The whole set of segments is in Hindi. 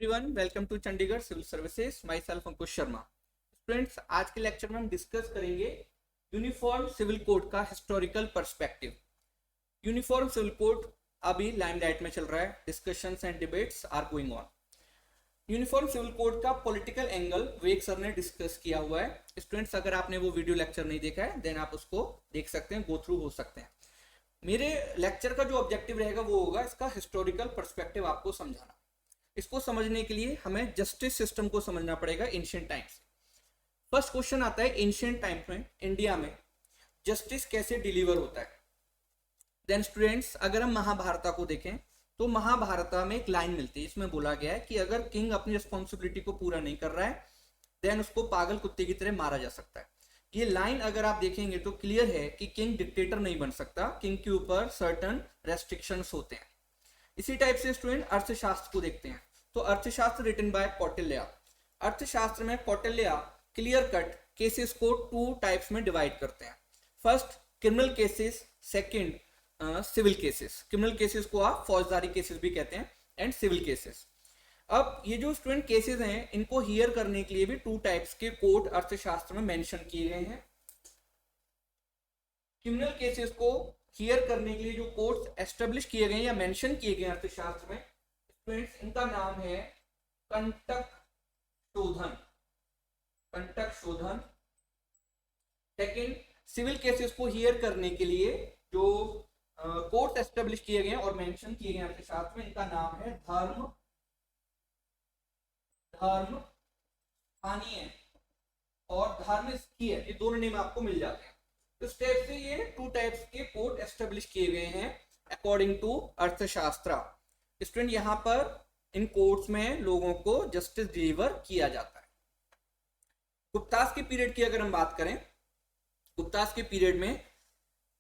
Everyone welcome to Chandigarh civil services. Myself Ankush Sharma. Students, आज के लेक्चर में हम डिस्कस करेंगे यूनिफॉर्म सिविल कोड का historical perspective. Uniform civil code अभी लाइमलाइट में चल रहा है, discussions and debates are going on. Uniform civil code का पॉलिटिकल एंगल वेग सर ने डिस्कस किया हुआ है। स्टूडेंट्स, अगर आपने वो वीडियो लेक्चर नहीं देखा है देन आप उसको देख सकते हैं, गो थ्रू हो सकते हैं। मेरे लेक्चर का जो ऑब्जेक्टिव रहेगा वो होगा इसका हिस्टोरिकल पर्सपेक्टिव आपको समझाना। इसको समझने के लिए हमें जस्टिस सिस्टम को समझना पड़ेगा एंशिएंट टाइम्स। फर्स्ट क्वेश्चन आता है एंशिएंट टाइम्स में इंडिया में जस्टिस कैसे डिलीवर होता है। देन स्टूडेंट्स, अगर हम महाभारत को देखें तो महाभारत में एक लाइन मिलती है, इसमें बोला गया है कि अगर किंग अपनी रिस्पॉन्सिबिलिटी को पूरा नहीं कर रहा है देन उसको पागल कुत्ते की तरह मारा जा सकता है। ये लाइन अगर आप देखेंगे तो क्लियर है कि किंग डिक्टेटर नहीं बन सकता, किंग के ऊपर सर्टन रेस्ट्रिक्शंस होते हैं। इसी टाइप से स्टूडेंट अर्थशास्त्र को देखते हैं तो अर्थशास्त्र रिटन बाय कौटिल्य। अर्थशास्त्र में कौटिल्य क्लियर कट केसेस को टू टाइप्स में डिवाइड करते हैं। First criminal cases, second civil cases. Criminal cases को आप फौजदारी केसेस भी कहते हैं एंड सिविल केसेस। अब ये जो स्टूडेंट केसेस हैं इनको हियर करने के लिए भी टू टाइप्स के कोड अर्थशास्त्र में मेंशन किए गए हैं। क्रिमिनल केसेस को हियर करने के लिए जो कोड्स एस्टेब्लिश किए गए या मेंशन किए गए अर्थशास्त्र में स्टूडेंट्स, इनका नाम है कंटक शोधन। कंटक शोधन। सेकंड, सिविल केसेस को हियर करने के लिए जो कोड्स एस्टेब्लिश किए गए और मेंशन किए गए अर्थशास्त्र में, इनका नाम है धर्म स्थानीय और धर्म स्थीय। ये दोनों नेम आपको मिल जाते हैं। तो स्टेप से ये टू टाइप्स के कोड एस्टेब्लिश किए गए हैं अकॉर्डिंग टू अर्थशास्त्र। स्टूडेंट, यहां पर इन कोर्ट्स में लोगों को जस्टिस डिलीवर किया जाता है। गुप्तास के पीरियड की अगर हम बात करें, गुप्तास के पीरियड में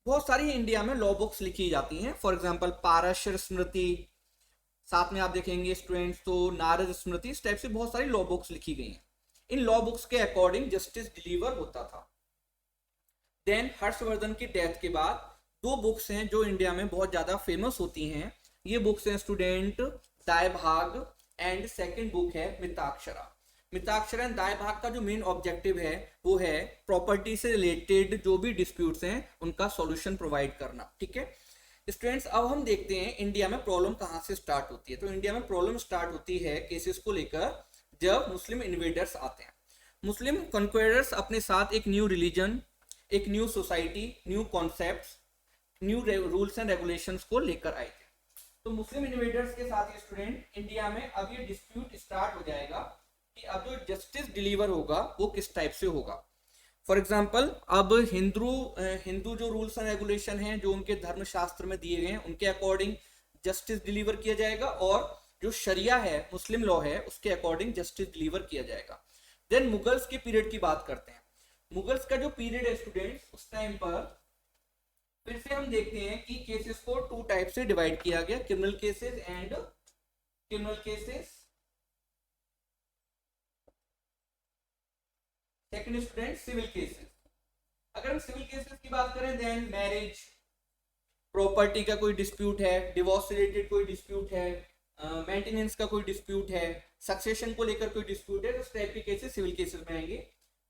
बहुत सारी इंडिया में लॉ बुक्स लिखी जाती हैं। फॉर एग्जांपल पारशर स्मृति, साथ में आप देखेंगे स्टूडेंट्स तो नारद स्मृति, इस टाइप से बहुत सारी लॉ बुक्स लिखी गई हैं। इन लॉ बुक्स के अकॉर्डिंग जस्टिस डिलीवर होता था। देन हर्षवर्धन की डेथ के बाद दो बुक्स हैं जो इंडिया में बहुत ज्यादा फेमस होती हैं। ये बुक्स हैं स्टूडेंट दाय भाग एंड सेकंड बुक है मिताक्षरा। मिताक्षरा एंड दाय भाग का जो मेन ऑब्जेक्टिव है वो है प्रॉपर्टी से रिलेटेड जो भी डिस्प्यूट्स हैं उनका सॉल्यूशन प्रोवाइड करना। ठीक है स्टूडेंट्स, अब हम देखते हैं इंडिया में प्रॉब्लम कहां से स्टार्ट होती है। तो इंडिया में प्रॉब्लम स्टार्ट होती है केसेस को लेकर जब मुस्लिम इन्वेडर्स आते हैं। मुस्लिम कॉन्क्वेरर्स अपने साथ एक न्यू रिलीजन, एक new society, new concepts, new rules and regulations को लेकर आए थे। तो मुस्लिम इन्वेडर्स के साथ स्टूडेंट इंडिया में अब ये डिस्प्यूट स्टार्ट हो जाएगा कि अब जो जस्टिस डिलीवर होगा वो किस टाइप से होगा। फॉर एग्जाम्पल, अब हिंदू जो रूल्स एंड रेगुलेशन हैं जो उनके धर्मशास्त्र में दिए गए हैं उनके अकॉर्डिंग जस्टिस डिलीवर किया जाएगा, और जो शरिया है मुस्लिम लॉ है उसके अकॉर्डिंग जस्टिस डिलीवर किया जाएगा। देन मुगल्स के पीरियड की बात करते हैं। मुगल्स का जो पीरियड है स्टूडेंट्स, उस टाइम पर फिर से हम देखते हैं कि केसेस को टू टाइप से डिवाइड किया गया, criminal cases and criminal cases. Second student civil cases. अगर हम सिविल केसेस की बात करें देन मैरिज, प्रॉपर्टी का कोई डिस्प्यूट है, डिवोर्स से रिलेटेड कोई डिस्प्यूट है, मेंटेनेंस का कोई डिस्प्यूट है, सक्सेशन को लेकर कोई डिस्प्यूट है, तो इस टाइप के केसेस सिविल केसेस में आएंगे।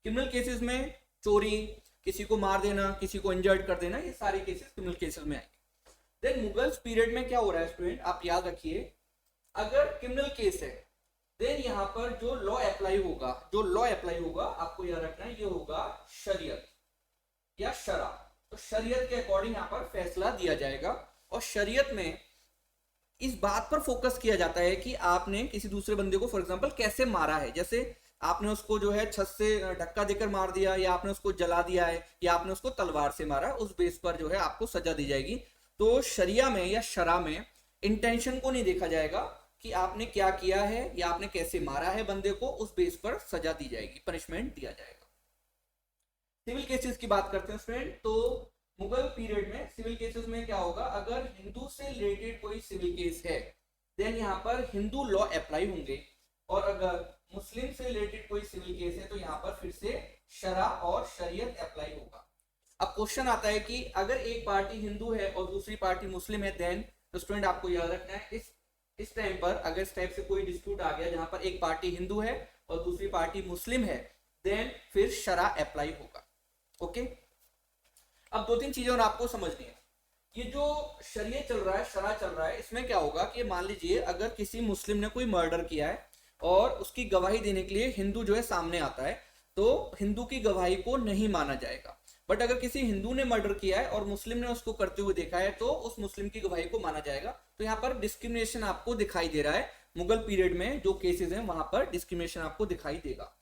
क्रिमिनल केसेस में चोरी, किसी को मार देना, किसी को इंजर्ड कर देना, ये सारे केसेस क्रिमिनल केसेस में आएंगे। देन मुगल्स पीरियड में क्या हो रहा है स्टूडेंट, आप याद रखिए, अगर क्रिमिनल केस है देन यहाँ पर जो लॉ अप्लाई होगा, आपको याद रखना है ये होगा शरीयत या शरा। तो शरीयत के अकॉर्डिंग यहाँ पर फैसला दिया जाएगा, और शरीयत में इस बात पर फोकस किया जाता है कि आपने किसी दूसरे बंदे को फॉर एग्जांपल कैसे मारा है। जैसे आपने उसको जो है छत से धक्का देकर मार दिया, या आपने उसको जला दिया है, या आपने उसको तलवार से मारा, उस बेस पर जो है आपको सजा दी जाएगी। तो शरिया में या शरा में इंटेंशन को नहीं देखा जाएगा कि आपने क्या किया है या आपने कैसे मारा है बंदे को, उस बेस पर सजा दी जाएगी, पनिशमेंट दिया जाएगा। सिविल केसेस की बात करते हैं स्टूडेंट, तो मुगल पीरियड में सिविल केसेस में क्या होगा, अगर हिंदू से रिलेटेड कोई सिविल केस है देन यहाँ पर हिंदू लॉ अप्लाई होंगे, और अगर मुस्लिम से रिलेटेड कोई सिविल केस है तो यहाँ पर फिर से शरा और शरीयत अप्लाई होगा। अब क्वेश्चन आता है कि अगर एक पार्टी हिंदू है और दूसरी पार्टी मुस्लिम है देन, तो स्टूडेंट आपको याद रखना है इस टाइम पर अगर इस टाइप से कोई डिस्प्यूट आ गया जहां पर एक पार्टी हिंदू है और दूसरी पार्टी मुस्लिम है, देन फिर शरा अप्लाई होगा। ओके, अब दो तीन चीजें और आपको समझनी है। ये जो शरिया चल रहा है, शरा चल रहा है, इसमें क्या होगा कि मान लीजिए अगर किसी मुस्लिम ने कोई मर्डर किया है और उसकी गवाही देने के लिए हिंदू जो है सामने आता है, तो हिंदू की गवाही को नहीं माना जाएगा। बट अगर किसी हिंदू ने मर्डर किया है और मुस्लिम ने उसको करते हुए देखा है, तो उस मुस्लिम की गवाही को माना जाएगा। तो यहाँ पर डिस्क्रिमिनेशन आपको दिखाई दे रहा है। मुगल पीरियड में जो केसेस हैं वहां पर डिस्क्रिमिनेशन आपको दिखाई देगा।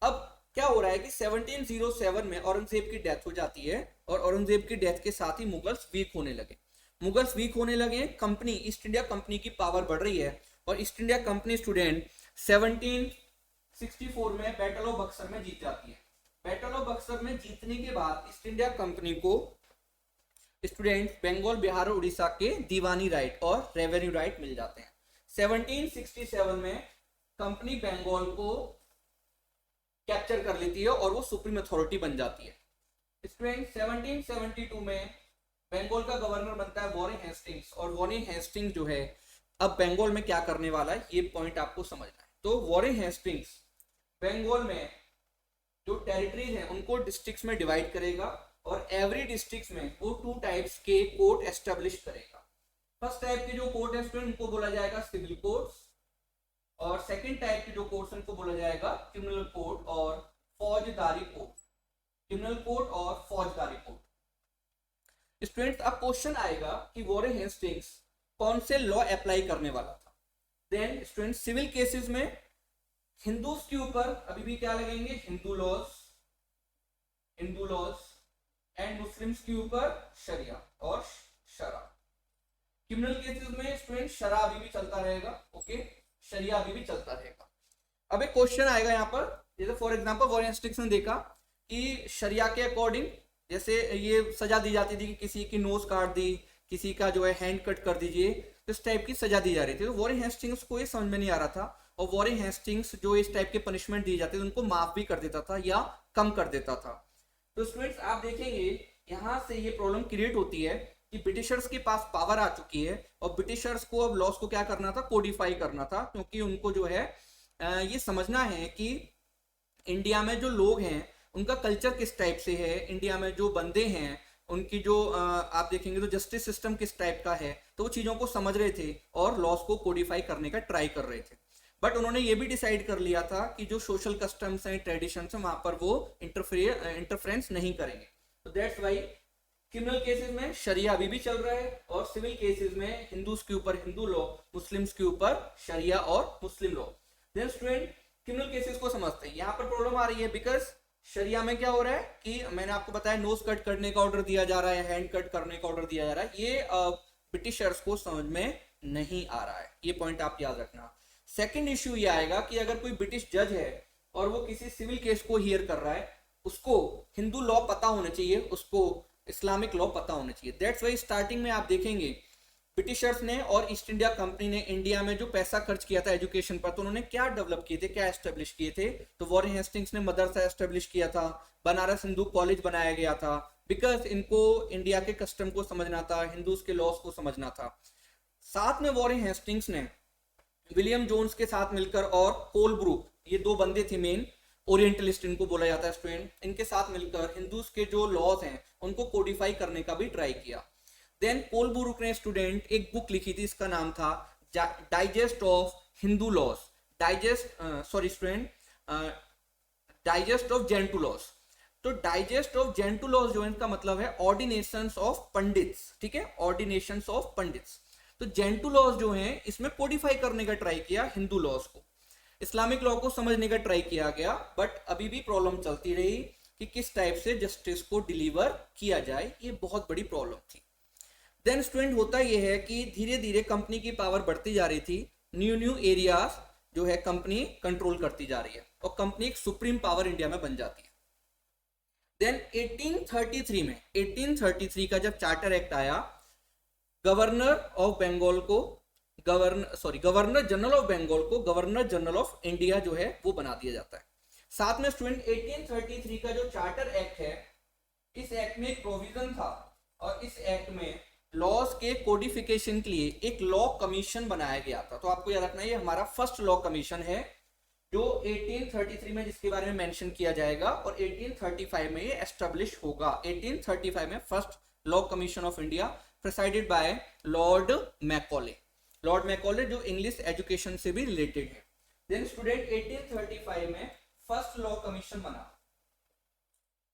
अब क्या हो रहा है कि 1707 में औरंगजेब की डेथ हो जाती है और औरंगजेब की डेथ के साथ ही मुगल्स वीक होने लगे। मुगल्स वीक होने लगे, कंपनी, ईस्ट इंडिया कंपनी की पावर बढ़ रही है और ईस्ट इंडिया कंपनी स्टूडेंट 1764 में बैटल ऑफ बक्सर में जीत जाती है। बैटल ऑफ बक्सर में जीतने के बाद ईस्ट इंडिया कंपनी को स्टूडेंट बंगाल, बिहार और उड़ीसा के दीवानी राइट और रेवेन्यू राइट मिल जाते हैं। 1767 में कंपनी बंगाल को कैप्चर कर लेती है और वो सुप्रीम अथॉरिटी बन जाती है। स्टूडेंट 1772 में बंगाल का गवर्नर बनता है वॉरेन हेस्टिंग्स, और वॉरेन हेस्टिंग्स जो है अब बंगाल में क्या करने वाला है, ये पॉइंट आपको समझना है। तो वॉरेन हेस्टिंग्स बंगाल में जो टेरिटरीज हैं उनको डिस्ट्रिक्ट्स में डिवाइड करेगा और एवरी डिस्ट्रिक्ट में वो 2 टाइप्स के कोर्ट एस्टेब्लिश करेगा। फर्स्ट टाइप के जो कोर्ट है स्टूडेंट उनको बोला जाएगा सिविल कोर्ट्स, और सेकंड टाइप के जो कोर्ट्स उनको बोला जाएगा क्रिमिनल कोर्ट और फौजदारी कोर्ट। क्रिमिनल कोर्ट और फौजदारी कोर्ट। स्टूडेंट अब क्वेश्चन आएगा कि वॉरेन हेस्टिंग्स कौन से लॉ अप्लाई करने वाला था। देन स्टूडेंट सिविल केसेस में हिंदूज के ऊपर अभी भी क्या लगेंगे, हिंदू लॉज एंड मुस्लिम्स के ऊपर शरिया और शरा। क्रिमिनल केसेस में स्टूडेंट शरा अभी भी चलता रहेगा। ओके, शरिया अभी भी चलता रहेगा। अब एक क्वेश्चन आएगा यहाँ पर, जैसे फॉर एग्जांपल वॉरेन हेस्टिंग्स ने देखा कि शरिया के अकॉर्डिंग जैसे ये सजा दी जाती थी कि किसी की नोज काट दी, किसी का जो है हैंड कट कर दीजिए, तो इस टाइप की सजा दी जा रही थी। तो वॉरेन हेस्टिंग्स को ये समझ में नहीं आ रहा था और वॉरेन हेस्टिंग्स जो इस टाइप के पनिशमेंट दी जाती थी उनको माफ भी कर देता था या कम कर देता था। तो स्टूडेंट्स आप देखेंगे यहाँ से ये प्रॉब्लम क्रिएट होती है कि ब्रिटिशर्स के पास पावर आ चुकी है और ब्रिटिशर्स को अब लॉस को क्या करना था, कोडिफाई करना था, क्योंकि उनको जो है ये समझना है कि इंडिया में जो लोग हैं उनका कल्चर किस टाइप से है, इंडिया में जो बंदे हैं उनकी जो आप देखेंगे तो जस्टिस सिस्टम किस टाइप का है, तो वो चीज़ों को समझ रहे थे और लॉस को कोडिफाई करने का ट्राई कर रहे थे। बट उन्होंने ये भी डिसाइड कर लिया था कि जो सोशल कस्टम्स हैं, ट्रेडिशंस हैं, वहां पर वो इंटरफेरेंस नहीं करेंगे। तो दैट्स वाई क्रिमिनल केसेस में शरिया अभी भी चल रहा है और सिविल केसेस में हिंदूज के ऊपर हिंदू लॉ, मुस्लिम्स के ऊपर शरिया और Muslim law. Then student criminal cases को समझते हैं। यहाँ पर प्रॉब्लम आ रही है बिकॉज शरिया में क्या हो रहा है कि मैंने आपको बताया नोज कट करने का ऑर्डर दिया जा रहा है, हैंड कट करने का ऑर्डर दिया जा रहा है, ये ब्रिटिशर्स को समझ में नहीं आ रहा है। ये पॉइंट आप याद रखना। सेकंड इश्यू ये आएगा कि अगर कोई ब्रिटिश जज है और वो किसी सिविल केस को हियर कर रहा है, उसको हिंदू लॉ पता होना चाहिए, उसको इस्लामिक लॉ पता होना चाहिए। दैट्स वाई स्टार्टिंग में आप देखेंगे ब्रिटिशर्स ने और ईस्ट इंडिया कंपनी ने इंडिया में जो पैसा खर्च किया था एजुकेशन पर, तो उन्होंने क्या डेवलप किए थे, क्या एस्टेब्लिश किए थे। तो वॉरेन हेस्टिंग्स ने मदरसा एस्टेब्लिश किया था, बनारस हिंदू कॉलेज बनाया गया था, बिकॉज इनको इंडिया के कस्टम को समझना था, हिंदूज के लॉस को समझना था। साथ में वॉरेन हेस्टिंग्स ने विलियम जोन्स के साथ मिलकर और कोलब्रुक, ये 2 बंदे थे मेन ओरिएंटलिस्ट इनको बोला जाता है स्टूडेंट, इनके साथ मिलकर हिंदूज के जो लॉज हैं उनको कोडिफाई करने का भी ट्राई किया। देन कोलब्रुक ने स्टूडेंट एक बुक लिखी थी, इसका नाम था digest of Hindu laws, digest of Gentoo laws. तो डाइजेस्ट ऑफ जेंटू लॉज जो है इनका मतलब है ऑर्डिनेशंस ऑफ पंडित्स, ठीक है, ऑर्डिनेशंस ऑफ पंडित्स। तो जेंटू लॉज जो हैं इसमें कोडिफाई करने का ट्राई किया हिंदू लॉज को, इस्लामिक लॉ को समझने का ट्राई किया गया, बट अभी भी प्रॉब्लम चलती रही कि किस टाइप से जस्टिस को डिलीवर किया जाए, ये बहुत बड़ी प्रॉब्लम थी। देन स्टूडेंट होता यह है कि धीरे धीरे कंपनी की पावर बढ़ती जा रही थी, न्यू एरियाज जो है कंपनी कंट्रोल करती जा रही है और कंपनी एक सुप्रीम पावर इंडिया में बन जाती है। देन 1833 का जब चार्टर एक्ट आया, गवर्नर जनरल ऑफ बंगाल को गवर्नर जनरल ऑफ इंडिया जो है वो बना दिया जाता है। साथ में स्टूडेंट 1833 का जो चार्टर एक्ट है, इस एक्ट में एक प्रोविजन था और इस एक्ट में लॉज के कोडिफिकेशन के लिए एक लॉ कमीशन बनाया गया था। तो आपको याद रखना ये हमारा फर्स्ट लॉ कमीशन है जो 1833 में जिसके बारे में मेंशन किया जाएगा और 1835 में ये एस्टेब्लिश होगा। 1835 में first law commission of India presided by Lord Macaulay. Lord Macaulay जो इंग्लिश एजुकेशन से भी रिलेटेड है। देन स्टूडेंट 1835 में फर्स्ट लॉ कमीशन बना।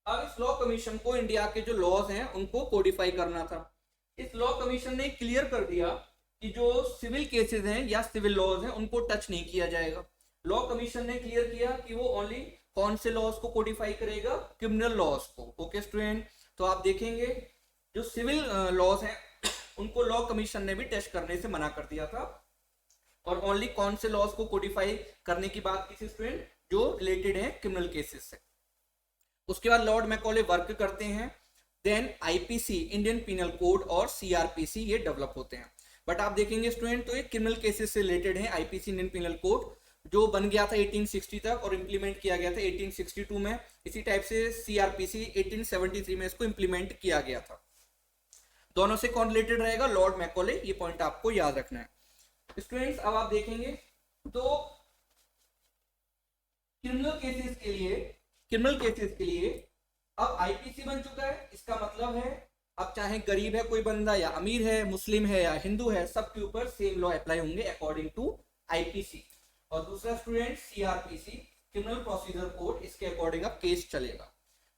अब इस लॉ कमीशन को इंडिया के जो लॉज हैं उनको कोडिफाई करना था। इस लॉ कमीशन ने क्लियर कर दिया कि जो सिविल केसेस हैं या सिविल लॉज हैं उनको टच नहीं किया जाएगा। लॉ कमीशन ने क्लियर किया कि वो ओनली कौन से लॉज को कोडिफाई करेगा, क्रिमिनल लॉज को। ओके स्टूडेंट, तो आप देखेंगे जो सिविल लॉज हैं उनको लॉ कमीशन ने भी टच करने से मना कर दिया था और ओनली कौन से लॉज को कोडिफाई करने की बात की थी स्टूडेंट, जो रिलेटेड है क्रिमिनल केसेस से। उसके बाद लॉर्ड मैकॉले वर्क करते हैं, then IPC Indian penal code और सीआरपीसी ये डेवलप होते हैं। बट आप देखेंगे स्टूडेंट तो ये क्रिमिनल केसेस से रिलेटेड है। आईपीसी इंडियन पिनल कोड जो बन गया था 1860 तक और इंप्लीमेंट किया गया था 1862 में। इसी टाइप से सीआरपीसी 1873 में इसको इंप्लीमेंट किया गया था। दोनों से कौन रिलेटेड रहेगा, लॉर्ड मैकॉले। ये पॉइंट आपको याद रखना है स्टूडेंट्स। अब आप देखेंगे तो क्रिमिनल केसेस के लिए अब आईपीसी बन चुका है। इसका मतलब है अब चाहे गरीब है कोई बंदा या अमीर है, मुस्लिम है या हिंदू है, सबके ऊपर सेम लॉ अप्लाई होंगे अकॉर्डिंग टू आईपीसी। और दूसरा student CrPC criminal procedure code, इसके अकॉर्डिंग अब केस चलेगा।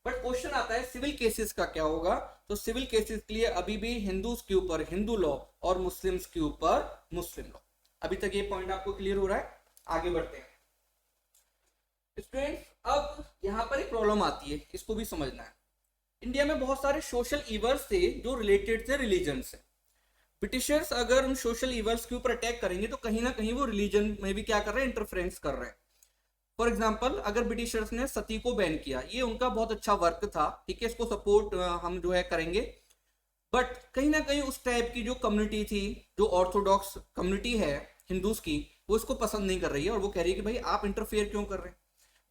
बट क्वेश्चन आता है सिविल केसेस का क्या होगा। तो सिविल केसेस के लिए अभी भी हिंदूज के ऊपर हिंदू लॉ और मुस्लिम्स के ऊपर मुस्लिम लॉ। अभी तक ये पॉइंट आपको क्लियर हो रहा है। आगे बढ़ते हैं स्टूडेंट्स। अब यहां पर एक प्रॉब्लम आती है, इसको भी समझना है। इंडिया में बहुत सारे सोशल इवल्स थे जो रिलेटेड थे रिलीजन से। ब्रिटिशर्स अगर उन सोशल इवल्स के ऊपर अटैक करेंगे तो कहीं ना कहीं वो रिलीजन में भी क्या कर रहे हैं, इंटरफेरेंस कर रहे हैं। फॉर एग्जाम्पल अगर ब्रिटिशर्स ने सती को बैन किया, ये उनका बहुत अच्छा वर्क था, ठीक है, इसको सपोर्ट हम जो है करेंगे। बट कहीं ना कहीं उस टाइप की जो कम्युनिटी थी, जो ऑर्थोडॉक्स कम्युनिटी है हिंदूज की, वो इसको पसंद नहीं कर रही है और वो कह रही है कि भाई आप इंटरफेयर क्यों कर रहे हैं।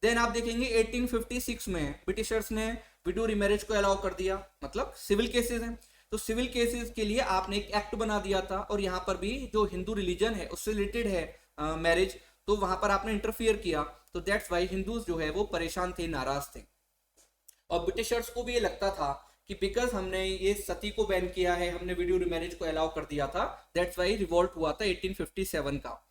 देन आप देखेंगे 1856 में ब्रिटिशर्स ने विडो रिमैरिज को अलाउ कर दिया, मतलब सिविल केसेस हैं। तो सिविल केसेस के लिए आपने एक एक्ट बना दिया था और यहाँ पर भी जो हिंदू रिलीजन है उससे रिलेटेड है मैरिज, तो वहां पर आपने इंटरफियर किया। तो दैट्स वाई हिंदूज जो है वो परेशान थे, नाराज थे। और ब्रिटिशर्स को भी ये लगता था कि बिकॉज हमने ये सती को बैन किया है, हमने विडो रिमैरिज को अलाउ कर दिया था, दैट्स वाई रिवॉल्ट हुआ था 1857 का।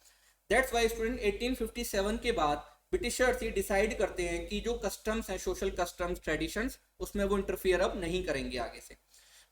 दैट्स वाई स्टूडेंट 1857 के बाद ब्रिटिशर्स ये डिसाइड करते हैं कि जो कस्टम्स हैं, सोशल कस्टम्स ट्रेडिशंस, उसमें वो इंटरफियर अब नहीं करेंगे आगे से।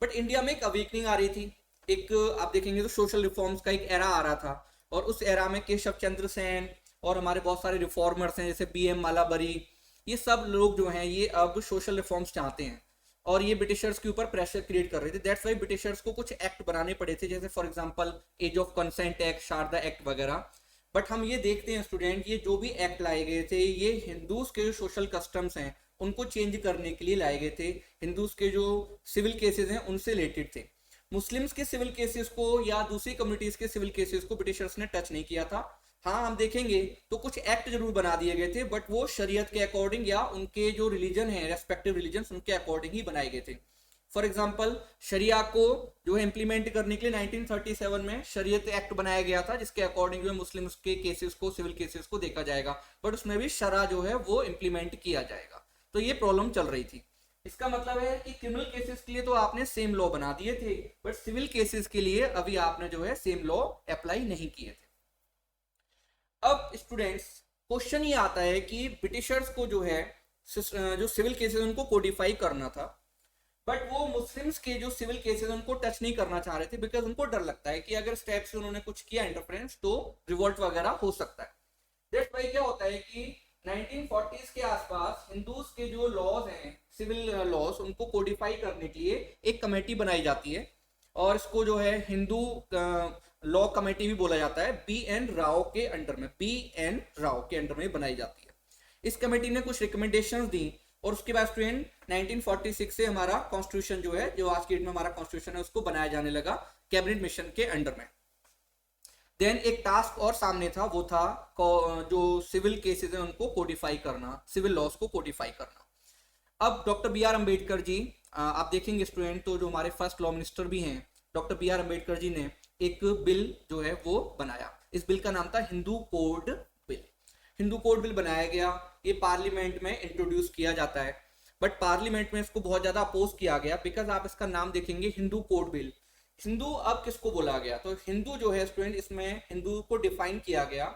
बट इंडिया में एक अवेकनिंग आ रही थी, एक आप देखेंगे तो सोशल रिफॉर्म्स का एक एरा आ रहा था और उस एरा में केशव चंद्र सेन और हमारे बहुत सारे रिफॉर्मर्स हैं जैसे बीएम मालाबरी, ये सब लोग जो हैं ये अब सोशल रिफॉर्म्स चाहते हैं और ये ब्रिटिशर्स के ऊपर प्रेशर क्रिएट कर रहे थे। दैट्स वाई ब्रिटिशर्स को कुछ एक्ट बनाने पड़े थे, जैसे for example age of consent act, Sharda act वगैरह। बट हम ये देखते हैं स्टूडेंट, ये जो भी एक्ट लाए गए थे ये हिंदूज के जो सोशल कस्टम्स हैं उनको चेंज करने के लिए लाए गए थे। हिंदूज के जो सिविल केसेस हैं उनसे रिलेटेड थे। मुस्लिम्स के सिविल केसेस को या दूसरी कम्युनिटीज के सिविल केसेस को ब्रिटिशर्स ने टच नहीं किया था। हाँ, हम देखेंगे तो कुछ एक्ट जरूर बना दिए गए थे, बट वो शरीयत के अकॉर्डिंग या उनके जो रिलीजन है, रेस्पेक्टिव रिलीजन, उनके अकॉर्डिंग ही बनाए गए थे। फॉर एग्जाम्पल शरिया को जो है इंप्लीमेंट करने के लिए 1937 में शरीयत एक्ट बनाया गया था, जिसके अकॉर्डिंग जो मुस्लिम के केसेस को, सिविल केसेस को देखा जाएगा, बट उसमें भी शरा जो है वो इंप्लीमेंट किया जाएगा। तो ये प्रॉब्लम चल रही थी। इसका मतलब है कि क्रिमिनल केसेस के लिए तो आपने सेम लॉ बना दिए थे, बट सिविल केसेस के लिए अभी आपने जो है सेम लॉ अप्लाई नहीं किए थे। अब स्टूडेंट्स क्वेश्चन ये आता है कि ब्रिटिशर्स को जो है जो सिविल केसेस उनको कोडिफाई करना था, बट वो मुस्लिम्स के जो सिविल केसेस उनको टच नहीं करना चाह रहे थे, बिकॉज उनको डर लगता है कि अगर स्टेप से उन्होंने कुछ किया इंटरफेरेंस तो रिवोल्ट वगैरह हो सकता है। दैट्स व्हाई क्या होता है कि 1940s के आसपास हिंदूज के जो लॉज हैं, सिविल लॉज, उनको कोडिफाई करने के लिए एक कमेटी बनाई जाती है और इसको जो है हिंदू लॉ कमेटी भी बोला जाता है। BN राव के अंडर में, BN राव के अंडर में बनाई जाती है। इस कमेटी ने कुछ रिकमेंडेशंस दी और उसके बाद स्टूडेंट 1946 से हमारा कॉन्स्टिट्यूशन जो है, जो आज की डेट में हमारा कॉन्स्टिट्यूशन है, उसको बनाया जाने लगा कैबिनेट मिशन के अंडर में। देन एक टास्क और सामने था, वो था जो सिविल केसेस हैं उनको कोडिफाई करना, सिविल लॉस को कोडिफाई करना। अब डॉक्टर BR अम्बेडकर जी, आप देखेंगे स्टूडेंट, तो जो हमारे फर्स्ट लॉ मिनिस्टर भी हैं, doctor B are Ambedkar ji ने एक बिल जो है वो बनाया। इस बिल का नाम था Hindu code bill. Hindu code bill बनाया गया, ये पार्लियामेंट में इंट्रोड्यूस किया जाता है, बट पार्लियामेंट में इसको बहुत ज्यादा अपोज किया गया, बिकॉज आप इसका नाम देखेंगे हिंदू कोड बिल। हिंदू अब किसको बोला गया, तो हिंदू जो है स्टूडेंट, इसमें हिंदू को डिफाइन किया गया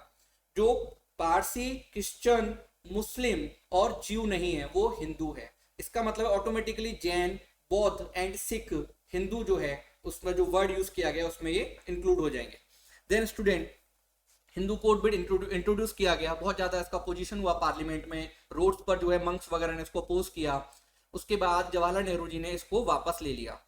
जो पारसी, क्रिश्चियन, मुस्लिम और ज्यू नहीं है, वो हिंदू है। इसका मतलब ऑटोमेटिकली जैन, बौद्ध एंड सिख हिंदू जो है उसमें जो वर्ड यूज किया गया उसमें ये इंक्लूड हो जाएंगे। Then student, Hindu code bill introduce किया गया, बहुत ज्यादा इसका पोजीशन हुआ पार्लियामेंट में, रोड्स पर जो है मंक्स वगैरह ने इसको अपोज किया। उसके बाद जवाहरलाल नेहरू जी ने इसको वापस ले लिया।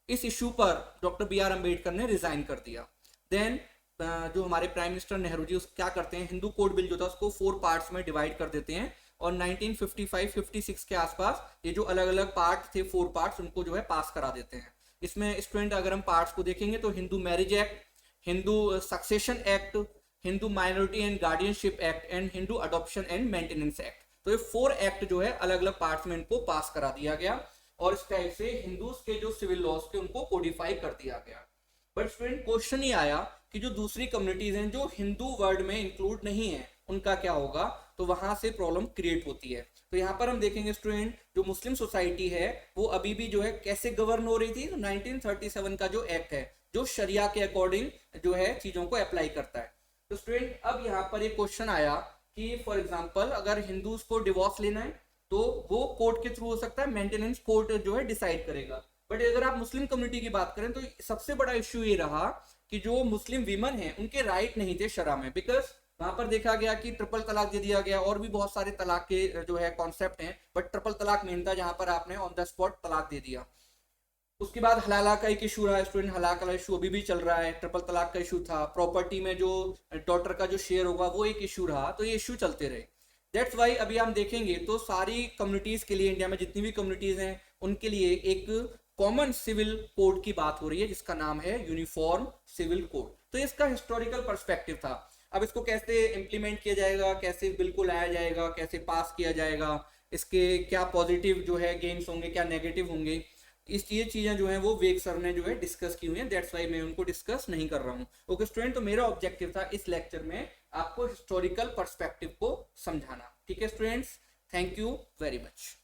इस इश्यू पर डॉक्टर बी आर अम्बेडकर ने रिजाइन कर दिया। देन जो हमारे प्राइम मिनिस्टर नेहरू जी उस क्या करते हैं, हिंदू कोड बिल जो था उसको 4 पार्ट्स में डिवाइड कर देते हैं, और 1955-56 के आसपास ये जो अलग अलग पार्ट थे, 4 पार्ट्स, उनको जो है पास करा देते हैं। इसमें स्टूडेंट अगर हम पार्ट्स को देखेंगे तो Hindu marriage act, Hindu succession act, Hindu minority and guardianship act and Hindu adoption and maintenance act. तो ये 4 एक्ट जो है अलग अलग पार्ट्स में इनको पास करा दिया गया, और इस टाइप से हिंदूज के जो सिविल लॉज थे उनको कोडिफाई कर दिया गया। बट स्टूडेंट क्वेश्चन ये आया कि जो दूसरी कम्युनिटीज हैं जो हिंदू वर्ड में इंक्लूड नहीं है, उनका क्या होगा, तो वहां से प्रॉब्लम क्रिएट होती है। तो यहाँ पर हम देखेंगे स्टूडेंट, जो मुस्लिम सोसाइटी है वो अभी भी जो है कैसे गवर्न हो रही थी, तो 1937 का जो एक्ट है जो शरिया के अकॉर्डिंग जो है चीजों को अप्लाई करता है। तो स्टूडेंट अब यहाँ पर एक क्वेश्चन आया कि फॉर एग्जाम्पल अगर हिंदूज को डिवोर्स लेना है तो वो कोर्ट के थ्रू हो सकता है, मेंटेनेंस कोर्ट जो है डिसाइड करेगा। बट अगर आप मुस्लिम कम्युनिटी की बात करें तो सबसे बड़ा इश्यू ये रहा कि जो मुस्लिम वीमन हैं उनके राइट नहीं थे शरा में, बिकॉज वहां पर देखा गया कि ट्रिपल तलाक दे दिया गया, और भी बहुत सारे तलाक के जो है कॉन्सेप्ट हैं, बट ट्रिपल तलाक मेन था जहां पर आपने ऑन द स्पॉट तलाक दे दिया। उसके बाद हलाला का एक इशू रहा स्टूडेंट, हलाला का इशू अभी भी चल रहा है, ट्रिपल तलाक का इशू था, प्रॉपर्टी में जो डॉटर का जो शेयर होगा वो एक इशू रहा, तो ये इशू चलते रहे। दैट्स वाई अभी हम देखेंगे तो सारी कम्युनिटीज के लिए, इंडिया में जितनी भी कम्युनिटीज हैं उनके लिए एक कॉमन सिविल कोड की बात हो रही है जिसका नाम है यूनिफॉर्म सिविल कोड। तो इसका हिस्टोरिकल पर्सपेक्टिव था। अब इसको कैसे इंप्लीमेंट किया जाएगा, कैसे बिल को लाया जाएगा, कैसे पास किया जाएगा, इसके क्या पॉजिटिव जो है गेन्स होंगे, क्या नेगेटिव होंगे, ये चीजें जो है वो वेग सर ने जो है डिस्कस की हुई है। दैट्स वाई मैं उनको डिस्कस नहीं कर रहा हूँ। ओके स्टूडेंट, तो मेरा ऑब्जेक्टिव था इस लेक्चर में आपको हिस्टोरिकल पर्सपेक्टिव को समझाना। ठीक है students, thank you very much.